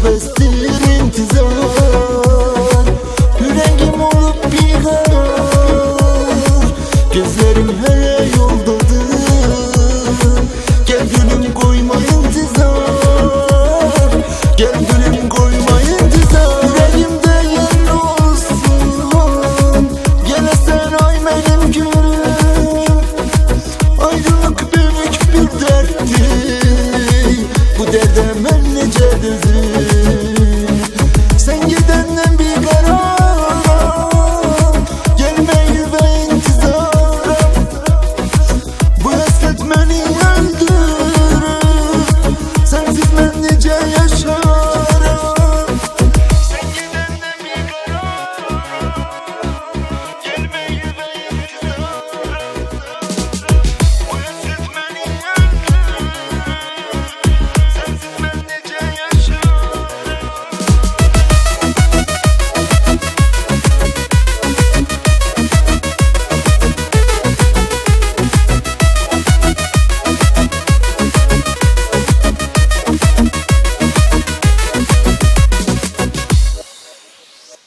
nefestir intizar. Yüreğim olup bir karar, gözlerim hele yoldadır. Gel gülüm koyma intizar, gel gülüm koyma intizar. Yüreğimde yer olsun, gel sen ay benim gülüm. Ayrılık büyük bir derttir, bu derde ben nece dözüm.